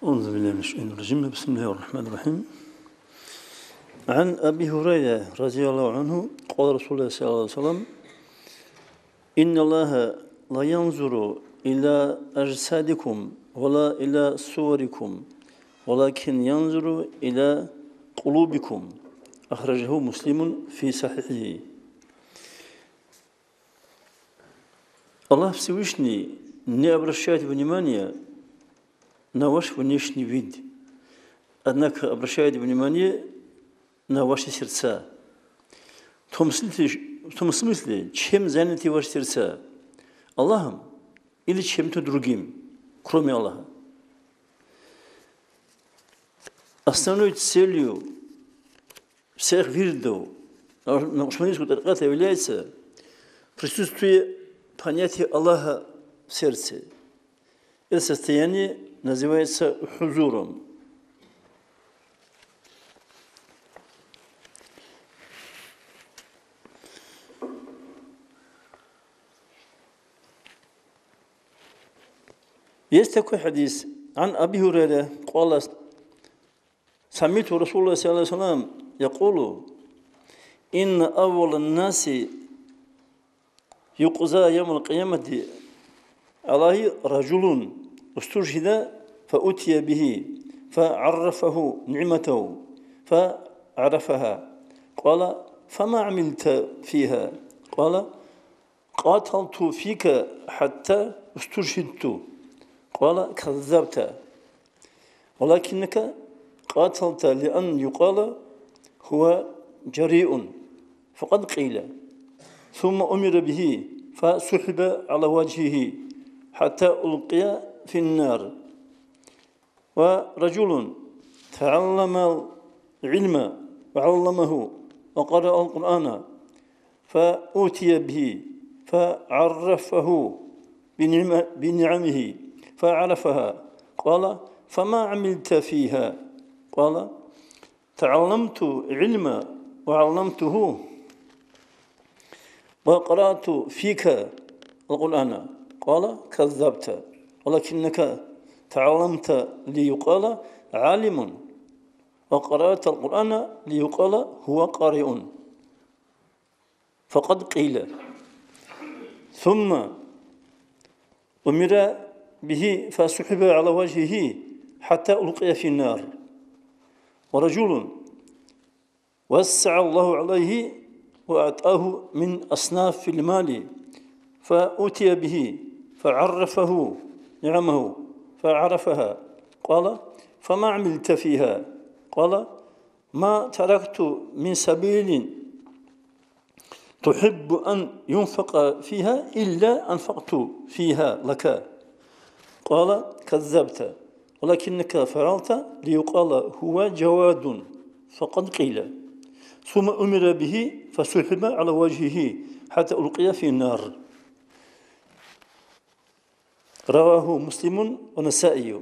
أعوذ بالله من الشيطان الرجيم بسم الله الرحمن الرحيم عن أبي هريرة رضي الله عنه قال رسول الله صلى الله عليه وسلم إن الله لا ينظر إلى أجسادكم ولا إلى صوركم ولكن ينظر إلى قلوبكم أخرجه مسلم في صحيحه. Allah Всевышний не обращает внимания на ваш внешний вид, однако обращает внимание на ваши сердца. В том смысле, чем заняты ваши сердца? Аллахом или чем-то другим, кроме Аллаха? Основной целью всех вирдов нашманийского тариката является присутствие понятия Аллаха в сердце. Это состояние называется хузуром. Есть такой хадис. عن أبي هريرة قال سمعت رسول الله صلى الله عليه وسلم يقول إن أول الناس يقضى يوم القيامة عليه رجل استشهد فأتي به فعرفه نعمته فعرفها قال فما عملت فيها قال قاتلت فيك حتى استشهدت قال كذبت ولكنك قاتلت لأن يقال هو جريء فقد قيل ثم أمر به فسحب على وجهه حتى ألقي في النار ورجل تعلم العلم وعلمه وقرأ القرآن فأوتي به فعرفه بنعمه فعرفها قال فما عملت فيها قال تعلمت علم وعلمته وقرأت فيك القرآن قال كذبت ولكنك تعلمت ليقال عالم وقرأت القرآن ليقال هو قارئ فقد قيل ثم أمر به فسحب على وجهه حتى ألقي في النار ورجل وسع الله عليه وأعطاه من أصناف المال فأتي به فعرفه نعمه فعرفها قال فما عملت فيها قال ما تركت من سبيل تحب أن ينفق فيها إلا أنفقت فيها لك قال كذبت ولكنك فعلت ليقال هو جواد فقد قيل ثم أمر به فسحب على وجهه حتى ألقي في النار رواه مسلم ونسائي.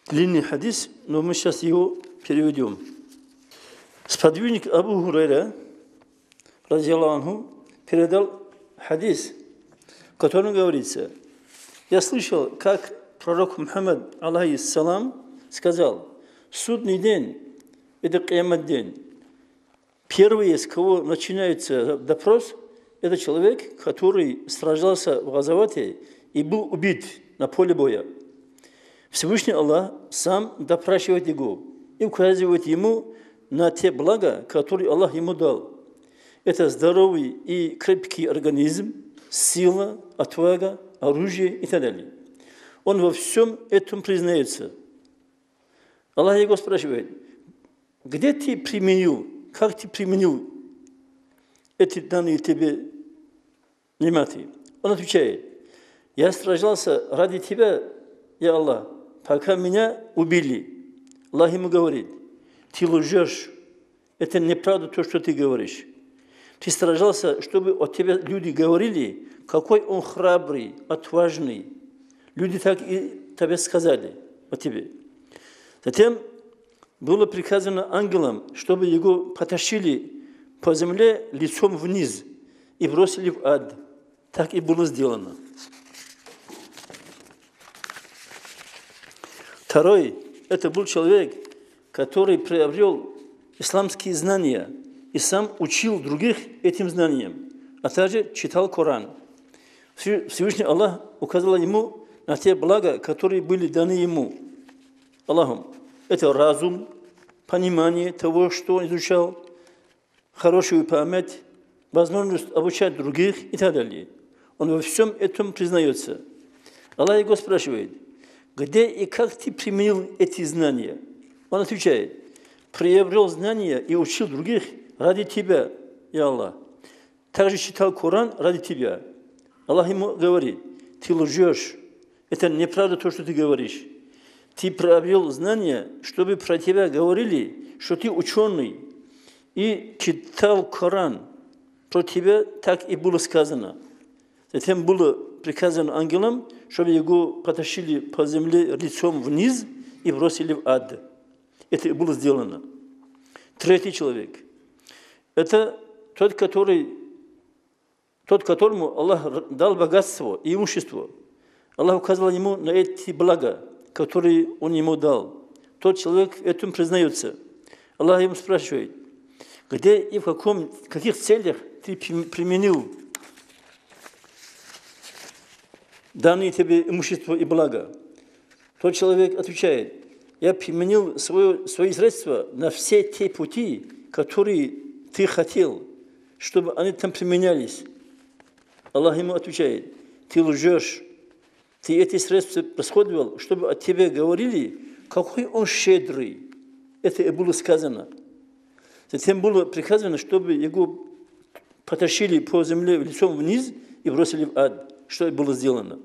Длинный хадис, но мы сейчас его переведем. Сподвижник Абу Хурайра, радиаллаху анху, передал хадис, в котором говорится: я слышал, как пророк Мухаммад, алейхиссалам, сказал: судный день – это киямат день. Первый, с кого начинается допрос, это человек, который сражался в Газавате и был убит на поле боя. Всевышний Аллах сам допрашивает его и указывает ему на те блага, которые Аллах ему дал. Это здоровый и крепкий организм, сила, отвага, оружие и так далее. Он во всем этом признается. Аллах его спрашивает: где ты применил, как ты применил эти данные тебе нематы? Он отвечает: я сражался ради тебя, я Аллах, пока меня убили. Аллах ему говорит: ты лжешь, это неправда то, что ты говоришь. Ты сражался, чтобы о тебе люди говорили, какой он храбрый, отважный. Люди так и тебе сказали о тебе. Затем было приказано ангелам, чтобы его потащили по земле лицом вниз и бросили в ад. Так и было сделано. Второй – это был человек, который приобрел исламские знания и сам учил других этим знаниям, а также читал Коран. Всевышний Аллах указал ему на те блага, которые были даны ему Аллахом. Это разум, понимание того, что он изучал, хорошую память, возможность обучать других и так далее. Он во всем этом признается. Аллах его спрашивает, где и как ты применил эти знания? Он отвечает, приобрел знания и учил других ради тебя, я Аллах. Также читал Коран ради тебя. Аллах ему говорит, ты лжешь, это неправда то, что ты говоришь. Ты приобрел знания, чтобы про тебя говорили, что ты ученый, и читал Коран. Про тебя так и было сказано. Затем было приказано ангелам, чтобы его потащили по земле лицом вниз и бросили в ад. Это и было сделано. Третий человек. Это тот, которому Аллах дал богатство и имущество. Аллах указал ему на эти блага, которые он ему дал. Тот человек в этом признается. Аллах ему спрашивает, где и в каких целях ты применил данные тебе имущество и блага. Тот человек отвечает, я применил свои средства на все те пути, которые ты хотел, чтобы они там применялись. Аллах ему отвечает, ты лжешь, ты эти средства расходовал, чтобы о тебе говорили, какой он щедрый. Это и было сказано. Затем было приказано, чтобы его потащили по земле лицом вниз и бросили в ад, что и было сделано.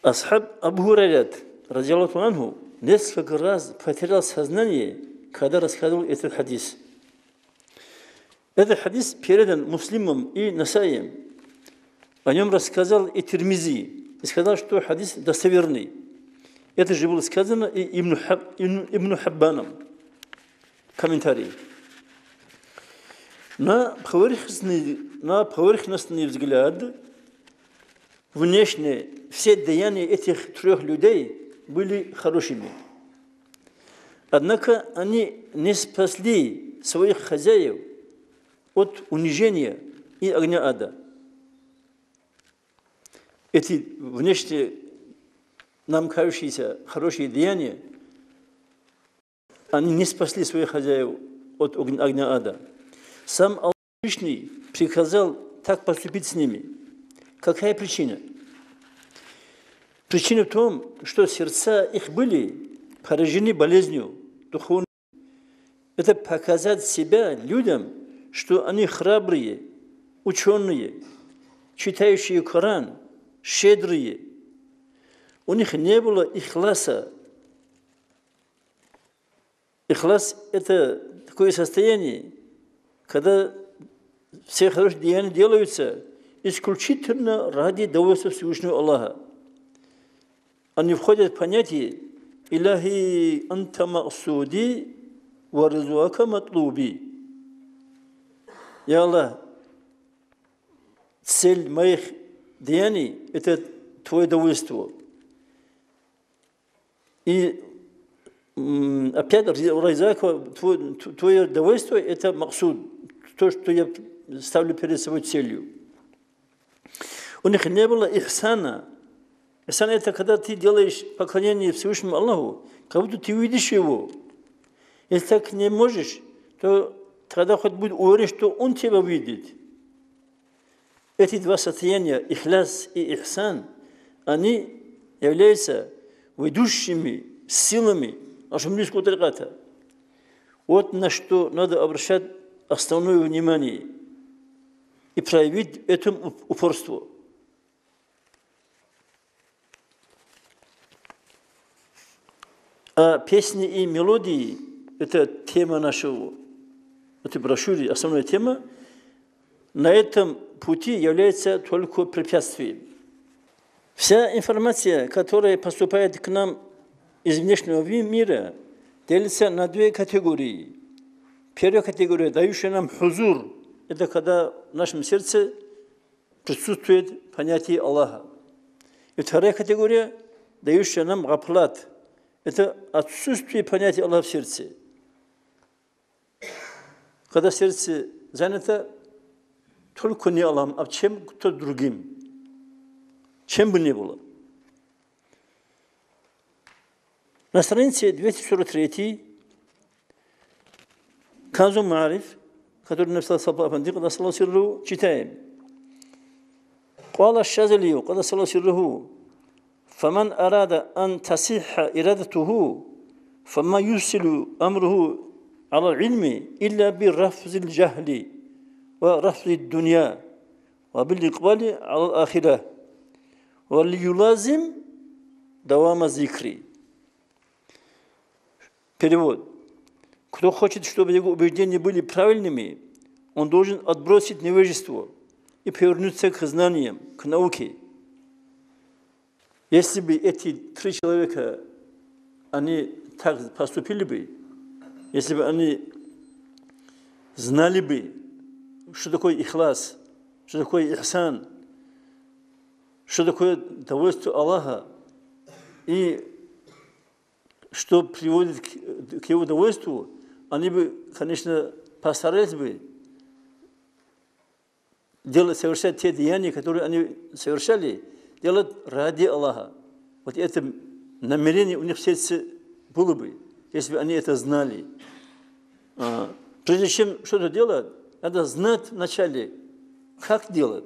Асхаб Абу Хурайра, радиаллаху анху, несколько раз потерял сознание, когда рассказывал этот хадис. Этот хадис передан Муслимом и Насаием. О нем рассказал и Тирмизи, и сказал, что хадис достоверный. Это же было сказано и Ибн Хаббаном. Комментарий. На поверхностный взгляд, внешне все деяния этих трех людей были хорошими. Однако они не спасли своих хозяев от унижения и огня ада. Эти внешне нам кажущиеся хорошие деяния, они не спасли своих хозяев от огня ада. Сам Аллах Всевышний приказал так поступить с ними. Какая причина? Причина в том, что сердца их были поражены болезнью духовной. Это показать себя людям, что они храбрые, ученые, читающие Коран, щедрые. У них не было ихласа. Ихлас – это такое состояние, когда все хорошие деяния делаются исключительно ради довольства Всевышнего Аллаха. Они входят в понятие «Илахи анта максуди ва ризуака матлуби». Я Аллах, цель моих деяний – это Твое довольство. И опять Твое довольство – это максуд, то, что я ставлю перед собой целью. У них не было ихсана. Ихсан – это когда ты делаешь поклонение Всевышнему Аллаху, как будто ты видишь его. Если так не можешь, то тогда хоть будь уверен, что он тебя видит. Эти два состояния, ихляс и ихсан, они являются ведущими силами ашамлийского тариката. Вот на что надо обращать основное внимание и проявить этому упорство. А песни и мелодии – это тема нашего, этой брошюры, основная тема, на этом пути является только препятствием. Вся информация, которая поступает к нам из внешнего мира, делится на две категории. Первая категория, дающая нам хузур, это когда в нашем сердце присутствует понятие Аллаха. И вторая категория, дающая нам гаплат. Это отсутствие понятия Аллаха в сердце. Когда сердце занято только не Аллахом, а чем-то другим. Чем бы ни было. На странице 243 Канзу Маариф, который написал Сапа Афанди, когда Саллаху Сирруху, читаем. Куала Шазалию, когда Саллаху Сирруху, فَمَنْ أَرَادَ أَنْ تَصِحَّ إِرَادَتُهُ فَمَا يُرْسِلُ أَمْرُهُ على العلم إلا برفض الجهل ورفض الدنيا وبالإقبال على الآخرة وليلازم دوام ذكري. Перевод. Кто хочет, чтобы его убеждения были правильными, он должен отбросить невежество и повернуться к знаниям, к науке. Если бы эти 3 человека, они так поступили бы, если бы они знали бы, что такое ихлас, что такое ихсан, что такое довольство Аллаха, и что приводит к его довольству, они бы, конечно, постарались бы совершать те деяния, которые они совершали, делать ради Аллаха. Вот это намерение у них в сердце было бы, если бы они это знали. Прежде чем что-то делать, надо знать вначале, как делать,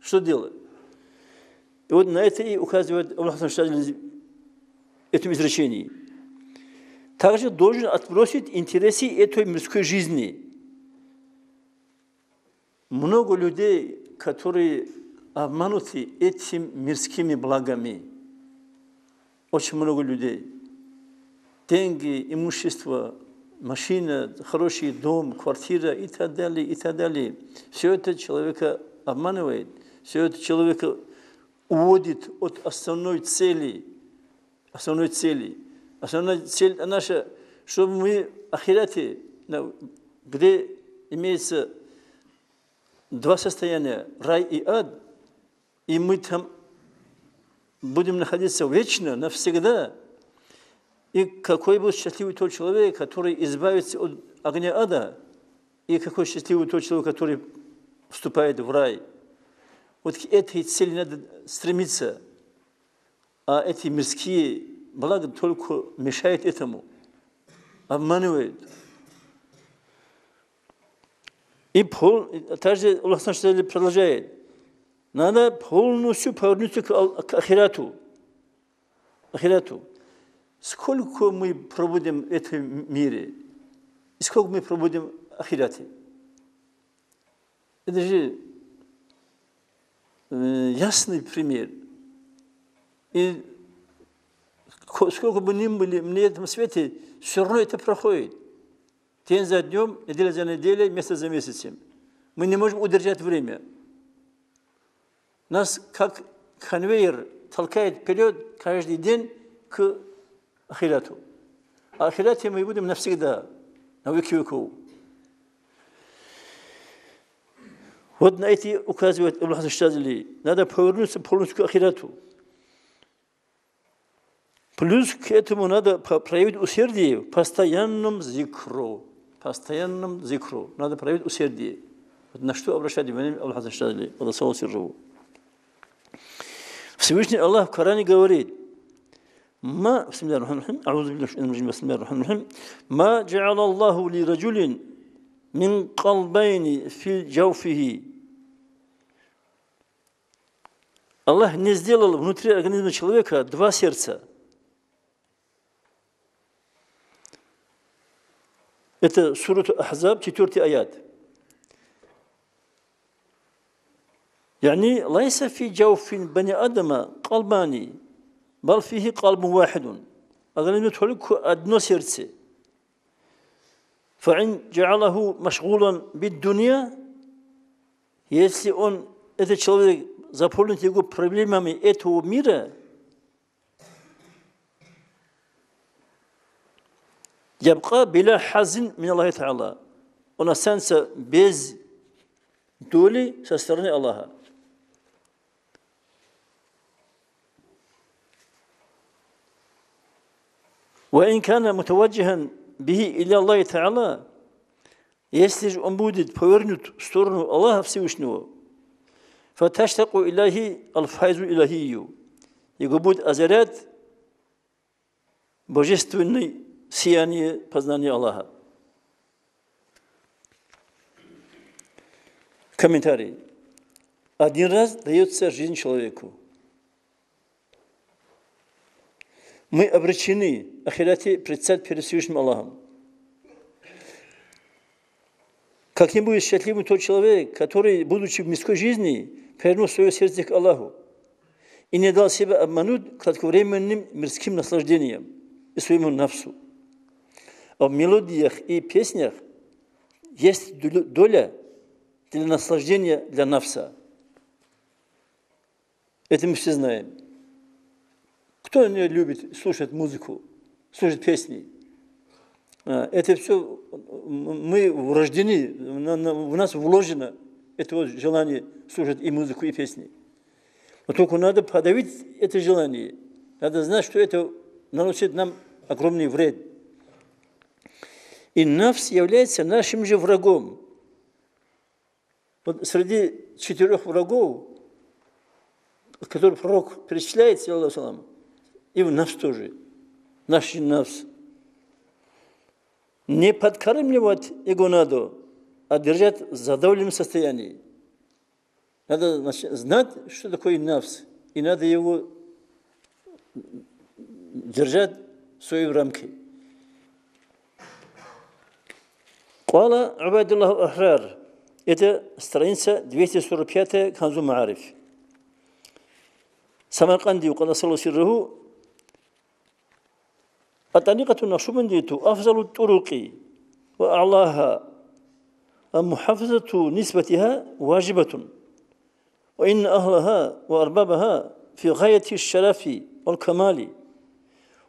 что делать. И вот на это и указывает Аллах в этом изречении. Также должен отбросить интересы этой мирской жизни. Много людей, которые обмануты этими мирскими благами. Очень много людей. Деньги, имущество, машина, хороший дом, квартира и так далее, и так далее. Все это человека обманывает, все это человека уводит от основной цели. Основная цель наша, чтобы мы в ахирате, где имеется 2 состояния, рай и ад, и мы там будем находиться вечно, навсегда. И какой будет счастливый тот человек, который избавится от огня ада, и какой счастливый тот человек, который вступает в рай. Вот к этой цели надо стремиться, а эти мирские блага только мешают этому, обманывают. И также Аллах продолжает. Надо полностью повернуться к ахирату. Сколько мы проводим в этом мире, и сколько мы проводим в ахирате. Это же ясный пример. И сколько бы ни были на этом свете, все равно это проходит. День за днем, неделя за неделей, месяц за месяцем. Мы не можем удержать время. Нас как конвейер толкает вперед каждый день к ахирату. А ахирате мы будем навсегда, на веки веков. Вот на эти указывает Аллах Шазали. Надо повернуться полностью к ахирату. Плюс к этому надо проявить усердие в постоянном зикру. Надо проявить усердие. Вот на что обращать внимание Аллах Шазали. Всевышний Аллах в Коране говорит: «Ма джа'ала Аллаху ли раджулин мин қалбайни фи джауфихи». Аллах не сделал внутри организма человека 2 сердца. Это Сурат Ахзаб, 4 аят. يعني ليس في جوف بني آدم قلبان بل فيه قلب واحد. Организм только одно сердце. فإن جعله مشغولا بالدنيا, если он, этот человек, заполнит его проблемами этого мира, يبقى بلا حزن من الله تعالى. Он останется без доли со стороны Аллаха. وإن كان متوجها به إلى الله تعالى если он будет повернут в сторону Аллаха Всевышнего, فتشتاق إليه الفيض الإلهي, его будет озарять божественное сияние познания Аллаха. Комментарий. Один раз дается жизнь человеку. Мы обречены в ахирате предстать перед Всевышним Аллахом. Как-нибудь счастливым тот человек, который, будучи в мирской жизни, повернул свое сердце к Аллаху и не дал себя обмануть кратковременным мирским наслаждением и своему нафсу. А в мелодиях и песнях есть доля для наслаждения для нафса. Это мы все знаем. Кто не любит слушать музыку, слушать песни? Это все мы рождены, в нас вложено это вот желание слушать и музыку, и песни. Но только надо подавить это желание. Надо знать, что это наносит нам огромный вред. И нафс является нашим же врагом. Вот среди 4 врагов, которые пророк перечисляет, и в нафс тоже, наш нафс. Не подкармливать его надо, а держать в задавленном состоянии. Надо знать, что такое нафс, и надо его держать в своей рамке. Кала Убайдуллах Ахрар. Это страница 245 Канзу Маариф. Самарканди Кадасаллаху сирруху. الطريقة النقشبندية أفضل الطرق وأعلاها محافظة نسبتها واجبة وإن أهلها وأربابها في غاية الشرف والكمال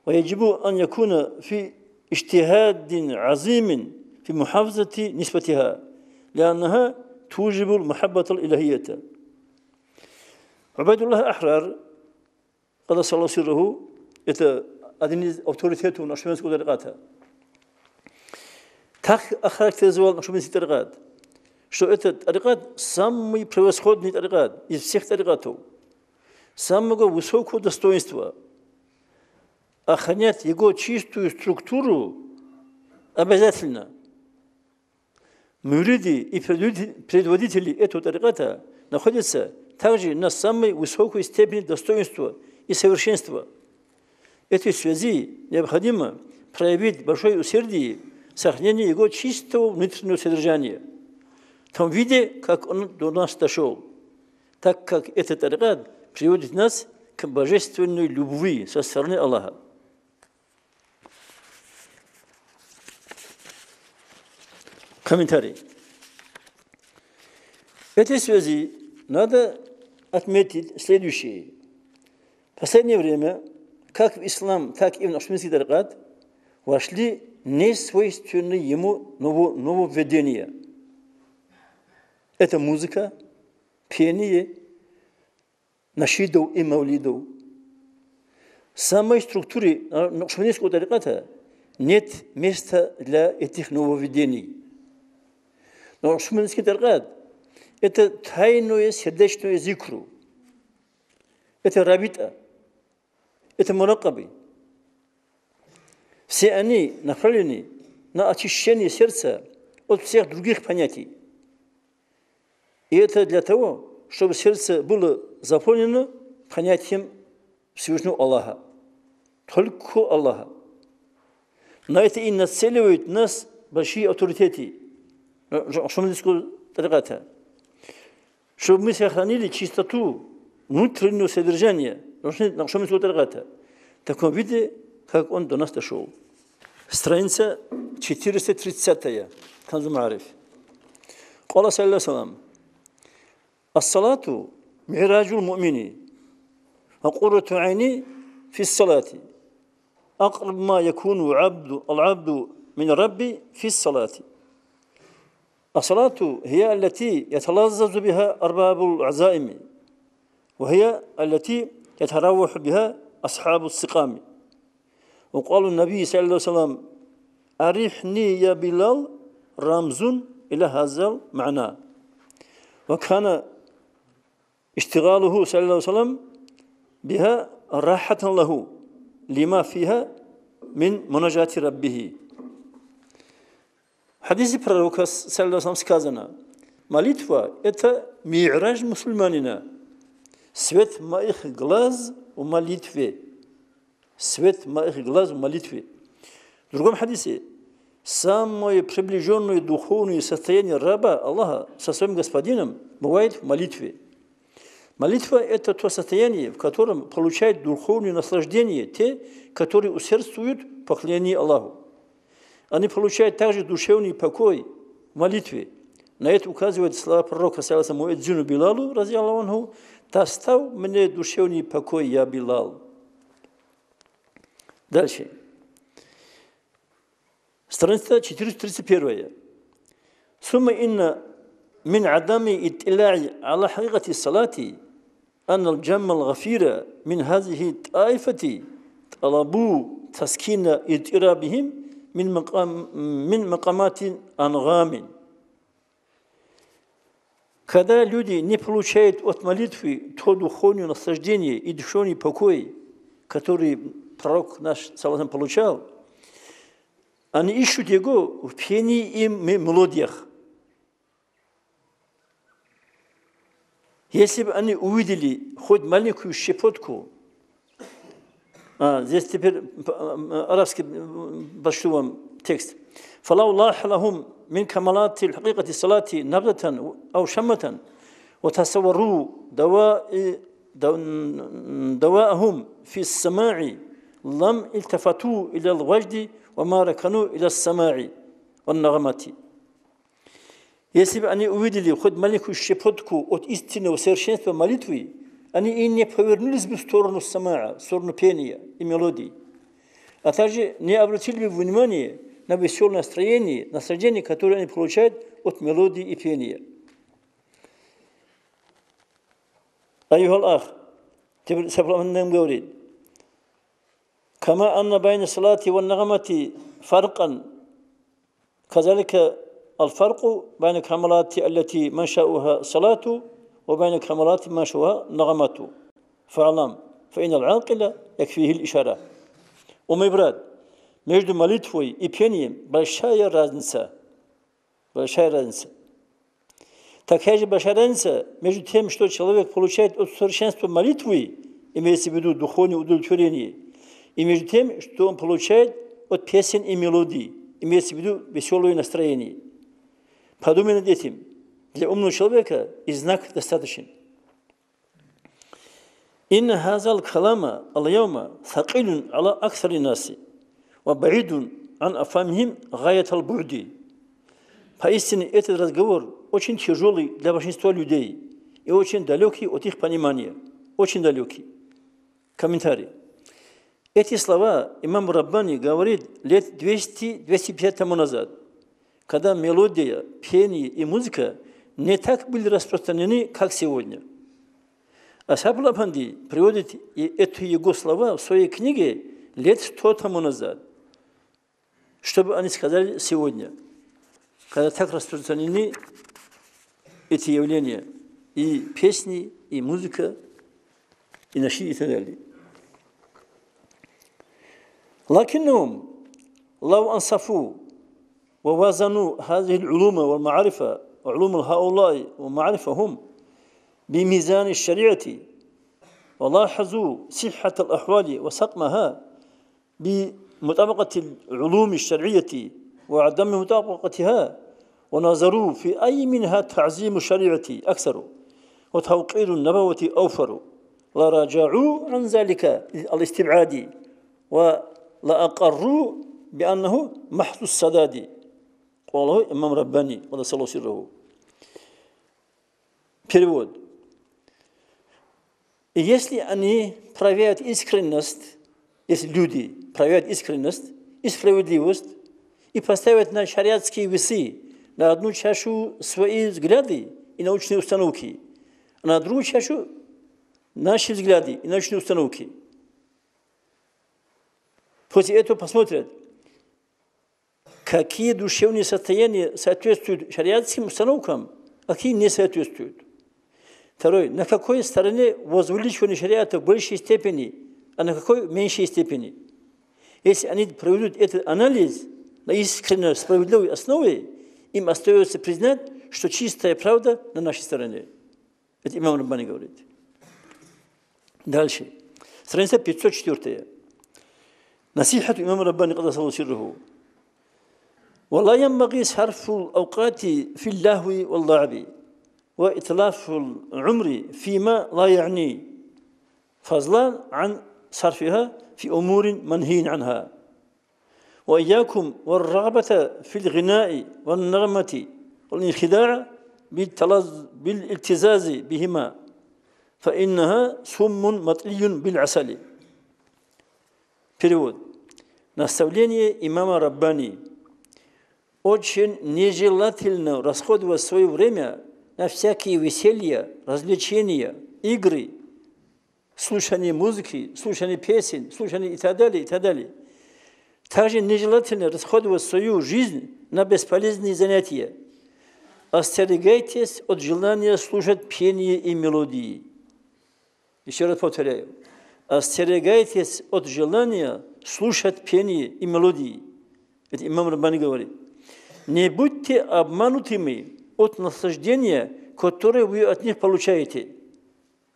ويجب أن يكون في اجتهاد عظيم في محافظة نسبتها لأنها توجب المحبة الإلهية. عبيد الله أحرار قدس الله سره один из авторитетов нашего тариката. Так охарактеризовал нашего тарикат, что этот тарикат самый превосходный тарикат из всех тарикатов, самого высокого достоинства. Охранять его чистую структуру обязательно. Муриды и предводители этого тариката находятся также на самой высокой степени достоинства и совершенства. В этой связи необходимо проявить большое усердие в сохранении его чистого внутреннего содержания, в том виде, как он до нас дошел, так как этот тарикат приводит нас к божественной любви со стороны Аллаха. Комментарий. В этой связи надо отметить следующее. В последнее время как в ислам, так и в нашуминский тарикат вошли несвойственные ему нововведения. Это музыка, пение, нашидов и мавлидов. В самой структуре нашуминского тариката нет места для этих нововведений. Но нашуминский тарикат – это тайное сердечное зикру, это рабита. Это муракаби. Все они направлены на очищение сердца от всех других понятий. И это для того, чтобы сердце было заполнено понятием Всевышнего Аллаха. Только Аллаха. На это и нацеливают нас большие авторитеты шаманского тариката. Чтобы мы сохранили чистоту внутреннего содержания нашего тариката в таком виде, как он до нас дошел. Страница 430 Канзу Маариф. قال صلى الله عليه وسلم الصلاة معراج المؤمن وقرة عيني في الصلاة أقرب ما يكون العبد من الرب في الصلاة. الصلاة هي التي يتلذذ بها أرباب العزائم وهي التي يتراوح بها أصحاب السقام وقال النبي صلى الله عليه وسلم أرحني يا بلال رمز إلى هذا المعنى وكان اشتغاله صلى الله عليه وسلم بها راحة له لما فيها من مناجاة ربه. Hadisi proroka sallallahu alejhi ve sellem сказано: молитва – это ми'радж мусульманина, свет моих глаз в молитве. Свет моих глаз в молитве. В другом хадисе: самое приближенное духовное состояние раба Аллаха со своим Господином бывает в молитве. Молитва – это то состояние, в котором получают духовное наслаждение те, которые усердствуют в поклонении Аллаху. Они получают также душевный покой в молитве. На это указывает слова пророка, саллаллаху алейхи ва саллям, Билалу, разъяллаху анху: «Доставь мне душевный покой, я Билал». Дальше. Страница 431. ثم إن من عدم الاطلاع على حقيقة الصلاة أن الجمع الغفير من هذه الطائفة طلبوا تسكين اضطرابهم من مقامات أنغام. Когда люди не получают от молитвы то духовное наслаждение и душевный покой, который пророк наш саллаллаху получал, они ищут его в пении и мелодиях. Если бы они увидели хоть маленькую щепотку, здесь теперь арабский прочту вам текст. فَلَوْ لَاحَ لَهُمْ مِنْ كَمَالَاتِ الْحَقِيقَةِ الصَّلَاةِ نَبْذَةً أَوْ شَمَّةً وَتَصَوَّرُوا دواءهم في السماع لم التفتوا إلى الوجد وما ركنوا إلى السماع والنغمات. Если бы они увидели хоть маленькую щепотку от истинного совершенства молитвы, они и не повернулись бы в сторону самаа, в сторону пения и мелодий, а также не обратили бы внимание на веселое настроение, наслаждение, которое они получают от мелодии и пения. Айюхал ах, теперь Сафлаван говорит: «Кама анна байна салати ва нагамати фаркан, казалика الفرق بين الكمالات التي منشأها صلاة وبين الكمالات منشأها نغمة فاعلم فإن العاقل يكفيه الإشارة». О мой брат, между молитвой и пением большая разница. Большая разница. Такая же большая разница между тем, что человек получает от совершенства молитвы, имеется в виду духовное удовлетворение, и между тем, что он получает от песен и мелодий, имеется в виду веселое настроение. Подумай над этим. Для умного человека и знак достаточен. إن هذا الكلام اليوم ثقيل على أكثر الناس وبعيد عن أفهامهم غاية البعد. Поистине этот разговор очень тяжелый для большинства людей и очень далекий от их понимания. Очень далекий. Комментарий. Эти слова имам Раббани говорит лет 200-250 тому назад, когда мелодия, пение и музыка не так были распространены, как сегодня. Асхаб Афанди приводит эти его слова в своей книге лет 100 тому назад, чтобы они сказали сегодня, когда так распространены эти явления, и песни, и музыка, и наши и так далее. لكنهم لو أنصفوا ووازنوا هذه العلوم والمعرفة وعلوم هؤلاء ومعرفهم بميزان الشريعة ولاحظوا صحة الأحوال وسقمها بمطابقة العلوم الشرعية وعدم مطابقتها ونظروا في أي منها تعظيم الشريعة أكثر وتوقير النبوة أوفر لراجعوا عن ذلك الاستبعاد ولاقروا بأنه محض السداد. قاله إمام رباني قدس الله سره. Перевод. И если они проявляют искренность, если люди проявляют искренность и справедливость и поставят на шариатские весы на одну чашу свои взгляды и научные установки, а на другую чашу наши взгляды и научные установки, После этого посмотрят, какие душевные состояния соответствуют шариатским установкам, а какие не соответствуют. Второе, на какой стороне возвеличивание шариата в большей степени, а на какой в меньшей степени. Если они проведут этот анализ на искренне справедливой основе, им остается признать, что чистая правда на нашей стороне. Это имам Раббани говорит. Дальше. Страница 504. Насихату имама Раббани кадасаллаху сирруху. ولا ينبغي صرف الأوقات في اللهو واللعب وإتلاف العمر فيما لا يعني فضلا عن صرفها في أمور منهي عنها وإياكم والرغبة في الغناء والنغمة والانخداع بالالتزاز بهما فإنها سم مطلي بالعسل. Перевод. Наставление имама Раббани. Очень нежелательно расходовать свое время на всякие веселья, развлечения, игры, слушание музыки, слушание песен, слушание и так далее, и так далее. Также нежелательно расходовать свою жизнь на бесполезные занятия. Остерегайтесь от желания слушать пение и мелодии. Еще раз повторяю. Остерегайтесь от желания слушать пение и мелодии. Это имам Раббани говорит. Не будьте обманутыми от наслаждения, которое вы от них получаете.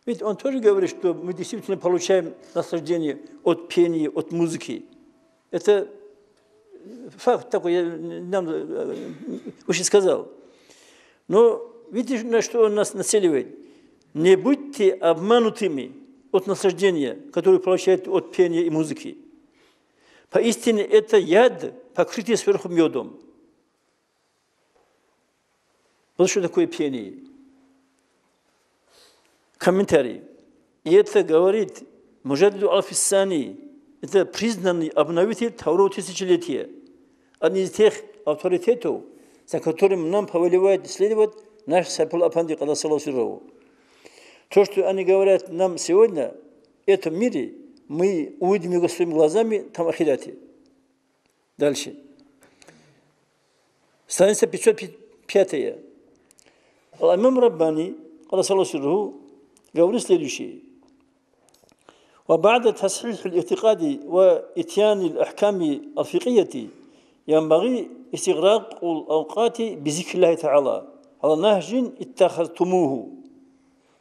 Ведь он тоже говорит, что мы действительно получаем наслаждение от пения, от музыки. Это факт такой, я недавно уже сказал. Но видите, на что он нас нацеливает? Не будьте обманутыми от наслаждения, которое получаете от пения и музыки. Поистине это яд, покрытый сверху медом. Вот что такое пение. Комментарий. И это говорит Муджаддид аль-Фиссани, это признанный обновитель второго тысячелетия. Один из тех авторитетов, за которым нам повелевает следовать наш Сайфулла Афанди кадасаллаху сирруху. То, что они говорят нам сегодня, в этом мире, мы увидим его своими глазами там ахирате. Дальше. Страница 505. Имам Раббани, кадасаллаху сирруху, говорит следующее. وبعد تصحيح الاعتقاد وإتيان الأحكام الفقهية ينبغي استغراق الأوقات بذكر الله تعالى على نهج اتخذتموه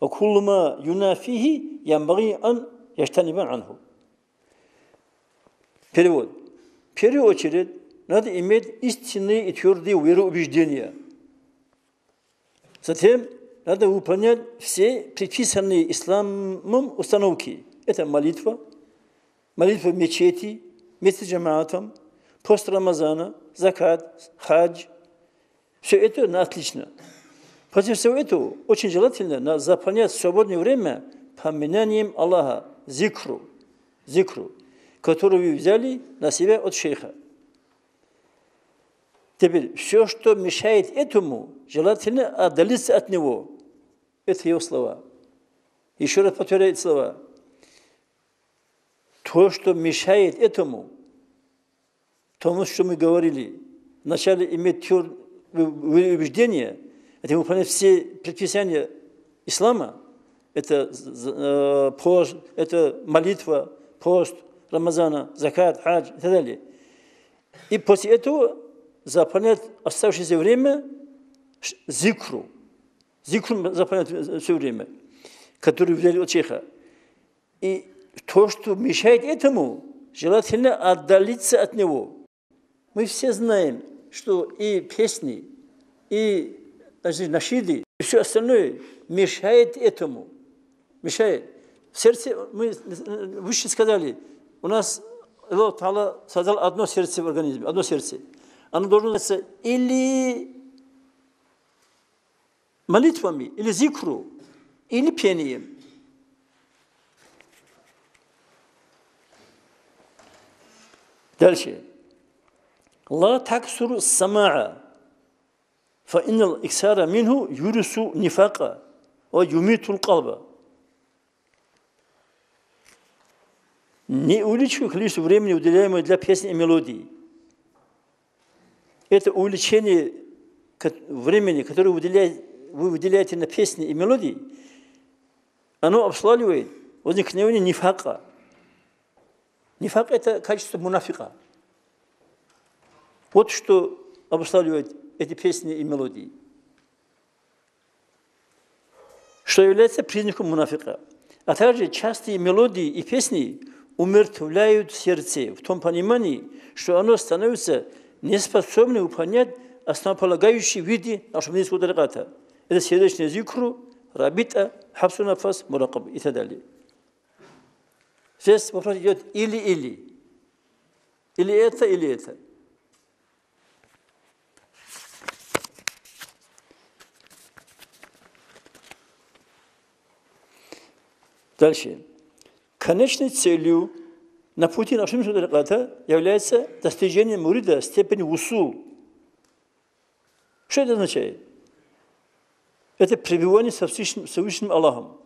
وكل ما ينافيه ينبغي أن يجتنب عنه. Перевод. В первую очередь, надо иметь истинные и твердые вероубеждения. Затем надо выполнять все предписанные исламом установки. Это молитва в мечети, вместе с джамаатом, пост Рамазана, закат, хадж. Все это отлично. После всего этого очень желательно заполнять свободное время поминанием Аллаха, зикру, который вы взяли на себя от шейха. Теперь, все, что мешает этому, желательно отдалиться от него. Это его слова. Еще раз повторяю эти слова. То, что мешает этому, тому, что мы говорили, вначале иметь убеждение, это выполнять все предписания ислама, это пост, это молитва, пост Рамазана, закат, хадж и так далее. И после этого заполнять оставшееся время зикру заполнять все время, который взяли от шейха. И то, что мешает этому, желательно отдалиться от него. Мы все знаем, что и песни, и нашиды, и все остальное мешает этому. Мешает. В сердце, мы выше сказали, у нас Аллах Та'ала создал одно сердце в организме, одно сердце. Оно должно быть или молитвами, или зикру, или пением. Дальше. لا تكسر السماع فإن الإكثار منه يورث نفاقا ويميت القلب. неувеличивая количество времени, уделяемого для песни и мелодии. Это увеличение времени, которое вы выделяете на песни и мелодии, оно обуславливает возникновение нифака. Нифак – это качество мунафика. Вот что обуславливает эти песни и мелодии. Что является признаком мунафика. А также частые мелодии и песни умертвляют сердце в том понимании, что оно становится неспособным выполнять основополагающие виды нашего медицинского тариката. Это сердечный зикру, рабита, хабсу нафас, муракаб и так далее. Здесь вопрос идет или-или. Или это, или это. Дальше. Конечной целью на пути нашего тариката является достижение мурида степени усул. Что это означает? Это пребывание со Всевышним Аллахом,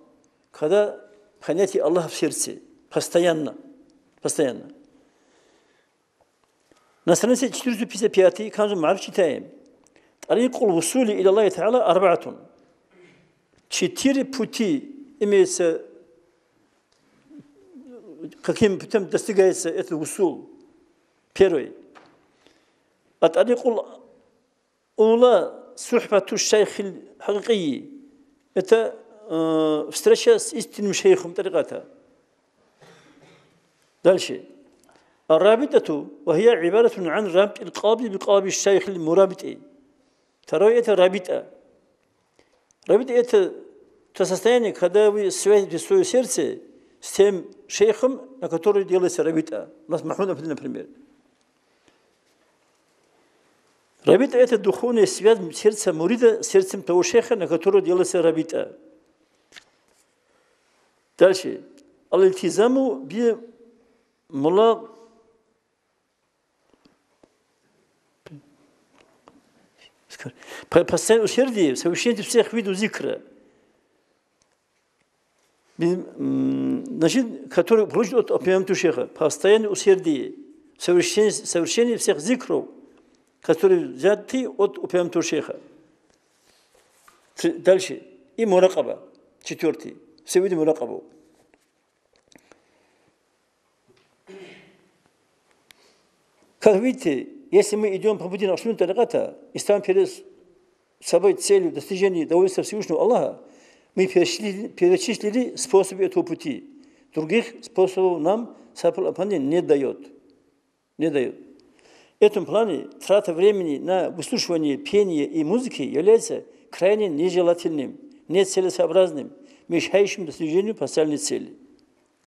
когда понятие Аллаха в сердце, постоянно. На странице 455 Канзу Маариф читаем: «Тарикул вусули иля Аллахи Та'аля арбаатун». 4 пути имеется, каким путем достигается этот усул. Первый. Ат-тарикул ула сухбату шейхил хакики. Это встреча с истинным шейхом тариката. Дальше. Арабитату вахия ибаратун ан рабт ил-каби би-каби шейх ил-мурабити. Второе – это рабита. Рабита – это то состояние, когда вы связываете свое сердце с тем шейхом, на который делается рабита. У нас Махмуд, например. Рабита – это духовная связь сердца мурида с сердцем того шейха, на который делается рабита. Дальше. Ал-ильтизаму би мула постоянное усердие в совершении всех видов зикра, значит, который получит от упомянутого шейха. Постоянное усердие в совершении всех зикров, которые взяты от упомянутого шейха. Дальше. И муракаба. 4. Все виды муракабу. Как видите, если мы идем по пути нашего тариката и ставим перед собой целью достижения довольства Всевышнего Аллаха, мы перечислили способы этого пути. Других способов нам Сапал Апанди не дает. В этом плане трата времени на выслушивание пения и музыки является крайне нежелательным, нецелесообразным, мешающим достижению поставленной цели.